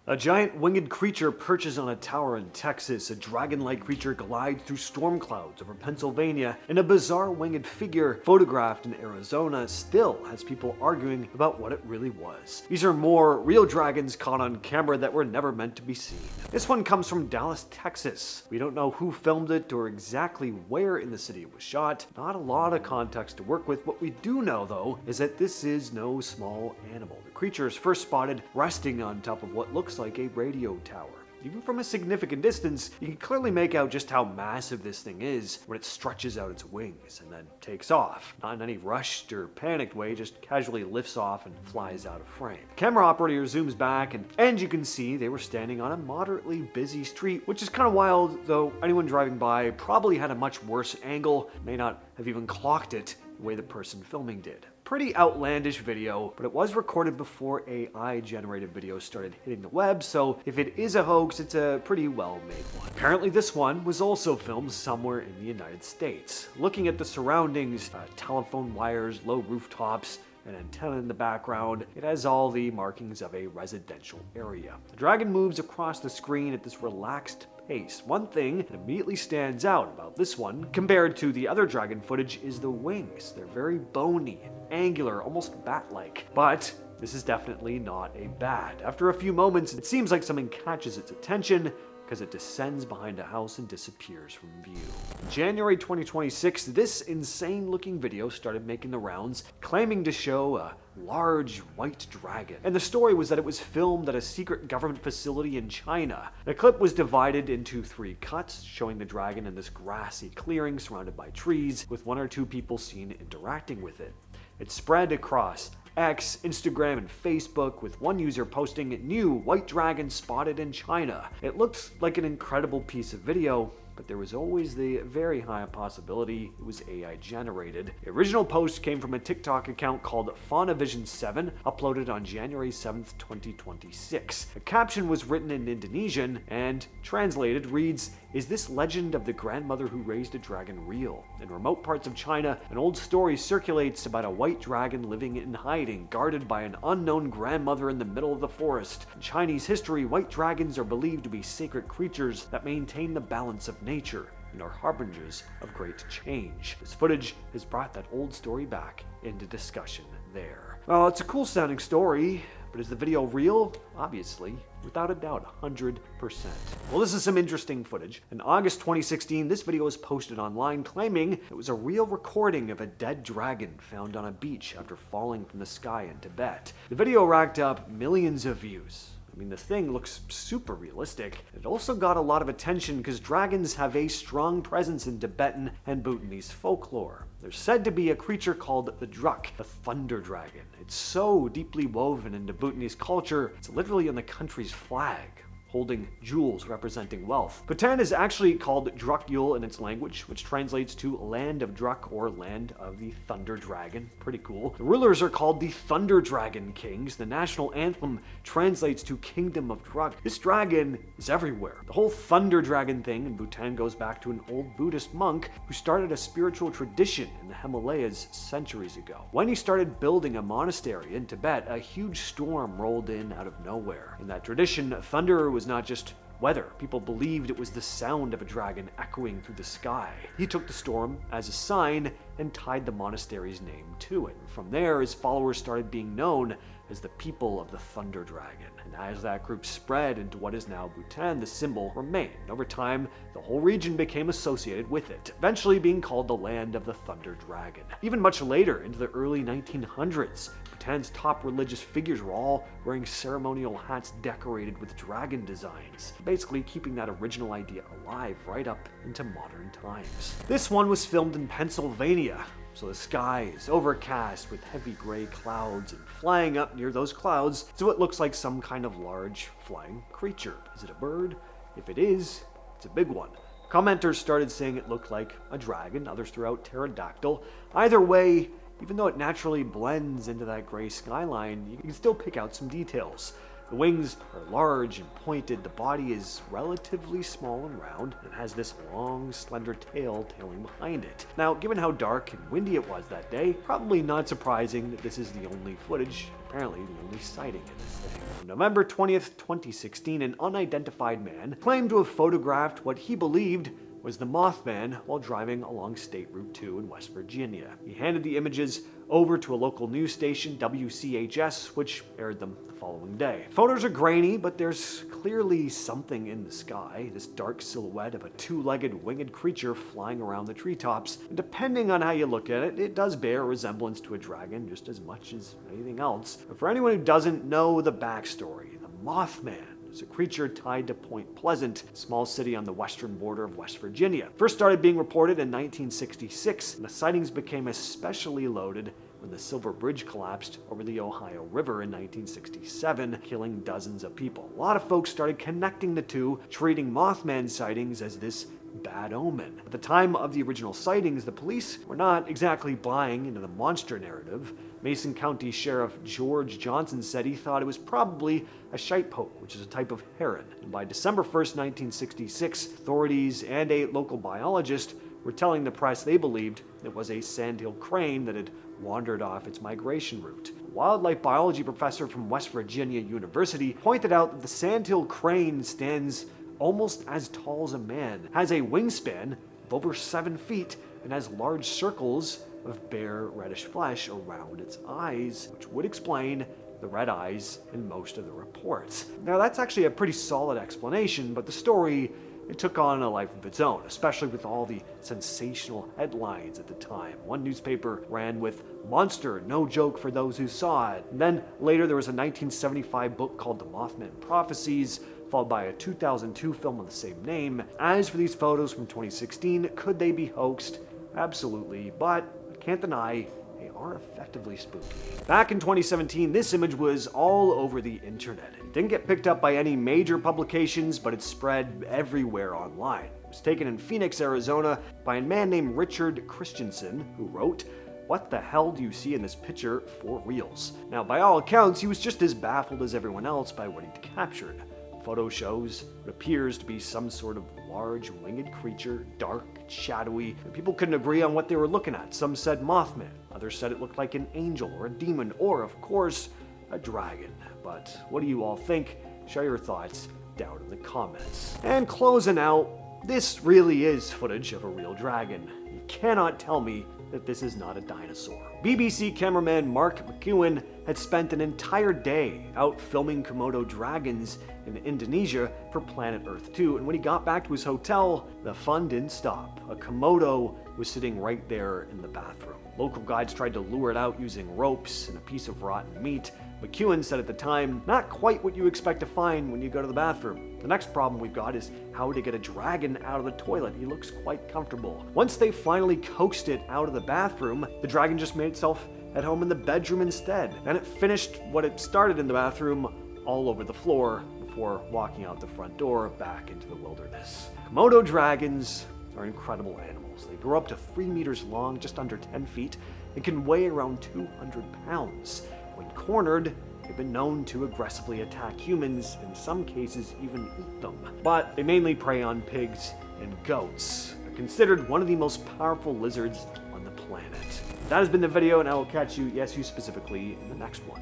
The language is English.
A giant winged creature perches on a tower in Texas. A dragon-like creature glides through storm clouds over Pennsylvania. And a bizarre winged figure photographed in Arizona still has people arguing about what it really was. These are more real dragons caught on camera that were never meant to be seen. This one comes from Dallas, Texas. We don't know who filmed it or exactly where in the city it was shot. Not a lot of context to work with. What we do know, though, is that this is no small animal. The creature is first spotted resting on top of what looks like a radio tower. Even from a significant distance, you can clearly make out just how massive this thing is when it stretches out its wings and then takes off. Not in any rushed or panicked way, just casually lifts off and flies out of frame. The camera operator zooms back and you can see they were standing on a moderately busy street, which is kind of wild, though anyone driving by probably had a much worse angle, may not have even clocked it the way the person filming did. Pretty outlandish video, but it was recorded before AI-generated videos started hitting the web, so if it is a hoax, it's a pretty well-made one. Apparently this one was also filmed somewhere in the United States. Looking at the surroundings, telephone wires, low rooftops, an antenna in the background, it has all the markings of a residential area. The dragon moves across the screen at this relaxed pace. One thing that immediately stands out about this one, compared to the other dragon footage, is the wings. They're very bony and angular, almost bat-like. But this is definitely not a bat. After a few moments, it seems like something catches its attention, because it descends behind a house and disappears from view. In January 2026, this insane-looking video started making the rounds, claiming to show a large white dragon. And the story was that it was filmed at a secret government facility in China. The clip was divided into 3 cuts, showing the dragon in this grassy clearing surrounded by trees, with 1 or 2 people seen interacting with it. It spread across X, Instagram, and Facebook, with one user posting new white dragon spotted in China. It looked like an incredible piece of video, but there was always the very high possibility it was AI generated. The original post came from a TikTok account called Faunavision7, uploaded on January 7th, 2026. The caption was written in Indonesian and translated reads, "Is this legend of the grandmother who raised a dragon real? In remote parts of China, an old story circulates about a white dragon living in hiding, guarded by an unknown grandmother in the middle of the forest. In Chinese history, white dragons are believed to be sacred creatures that maintain the balance of nature and are harbingers of great change." This footage has brought that old story back into discussion there. Well, it's a cool sounding story, but is the video real? Obviously, without a doubt, 100%. Well, this is some interesting footage. In August 2016, this video was posted online claiming it was a real recording of a dead dragon found on a beach after falling from the sky in Tibet. The video racked up millions of views. I mean, the thing looks super realistic. It also got a lot of attention because dragons have a strong presence in Tibetan and Bhutanese folklore. There's said to be a creature called the Druk, the thunder dragon. It's so deeply woven into Bhutanese culture, it's literally on the country's flag, holding jewels representing wealth. Bhutan is actually called Drukyul in its language, which translates to Land of Druk or Land of the Thunder Dragon. Pretty cool. The rulers are called the Thunder Dragon Kings. The national anthem translates to Kingdom of Druk. This dragon is everywhere. The whole Thunder Dragon thing in Bhutan goes back to an old Buddhist monk who started a spiritual tradition in the Himalayas centuries ago. When he started building a monastery in Tibet, a huge storm rolled in out of nowhere. In that tradition, thunder was not just weather. People believed it was the sound of a dragon echoing through the sky. He took the storm as a sign and tied the monastery's name to it. From there, his followers started being known as the people of the Thunder Dragon. And as that group spread into what is now Bhutan, the symbol remained. Over time, the whole region became associated with it, eventually being called the Land of the Thunder Dragon. Even much later, into the early 1900s, Bhutan's top religious figures were all wearing ceremonial hats decorated with dragon designs, basically keeping that original idea alive right up into modern times. This one was filmed in Pennsylvania, so the sky is overcast with heavy gray clouds, and flying up near those clouds is what looks like some kind of large flying creature. Is it a bird? If it is, it's a big one. Commenters started saying it looked like a dragon, others threw out pterodactyl. Either way, even though it naturally blends into that gray skyline, you can still pick out some details. The wings are large and pointed, the body is relatively small and round, and has this long, slender tail tailing behind it. Now, given how dark and windy it was that day, probably not surprising that this is the only footage, apparently the only sighting in this thing. On November 20th, 2016, an unidentified man claimed to have photographed what he believed was the Mothman while driving along State Route 2 in West Virginia. He handed the images over to a local news station, WCHS, which aired them the following day. Photos are grainy, but there's clearly something in the sky, this dark silhouette of a two-legged winged creature flying around the treetops. And depending on how you look at it, it does bear a resemblance to a dragon just as much as anything else. But for anyone who doesn't know the backstory, the Mothman is a creature tied to Point Pleasant, a small city on the western border of West Virginia. First started being reported in 1966, and the sightings became especially loaded when the Silver Bridge collapsed over the Ohio River in 1967, killing dozens of people. A lot of folks started connecting the two, treating Mothman sightings as this bad omen. At the time of the original sightings, the police were not exactly buying into the monster narrative. Mason County Sheriff George Johnson said he thought it was probably a shitepoke, which is a type of heron. And by December 1st, 1966, authorities and a local biologist were telling the press they believed it was a sandhill crane that had wandered off its migration route. A wildlife biology professor from West Virginia University pointed out that the sandhill crane stands almost as tall as a man, has a wingspan of over 7 feet, and has large circles of bare reddish flesh around its eyes, which would explain the red eyes in most of the reports. Now, that's actually a pretty solid explanation, but the story, it took on a life of its own, especially with all the sensational headlines at the time. One newspaper ran with "Monster, no joke for those who saw it." And then later there was a 1975 book called The Mothman Prophecies, followed by a 2002 film of the same name. As for these photos from 2016, could they be hoaxed? Absolutely, but I can't deny they are effectively spooky. Back in 2017, this image was all over the internet. It didn't get picked up by any major publications, but it spread everywhere online. It was taken in Phoenix, Arizona by a man named Richard Christensen, who wrote, "What the hell do you see in this picture for reals?" Now, by all accounts, he was just as baffled as everyone else by what he'd captured. Photo shows what appears to be some sort of large winged creature, dark, shadowy, and people couldn't agree on what they were looking at. Some said Mothman, others said it looked like an angel or a demon, or, of course, a dragon. But what do you all think? Share your thoughts down in the comments. And closing out, this really is footage of a real dragon. You cannot tell me that this is not a dinosaur. BBC cameraman Mark McEwen had spent an entire day out filming Komodo dragons in Indonesia for Planet Earth 2, and when he got back to his hotel, the fun didn't stop. A Komodo was sitting right there in the bathroom. Local guides tried to lure it out using ropes and a piece of rotten meat. McEwen said at the time, "Not quite what you expect to find when you go to the bathroom. The next problem we've got is how to get a dragon out of the toilet. He looks quite comfortable." Once they finally coaxed it out of the bathroom, the dragon just made itself at home in the bedroom instead. And it finished what it started in the bathroom all over the floor before walking out the front door back into the wilderness. Komodo dragons are incredible animals. They grow up to 3 meters long, just under 10 feet, and can weigh around 200 pounds. When cornered, they've been known to aggressively attack humans, in some cases even eat them. But they mainly prey on pigs and goats. They're considered one of the most powerful lizards on the planet. That has been the video, and I will catch you, yes, you specifically, in the next one.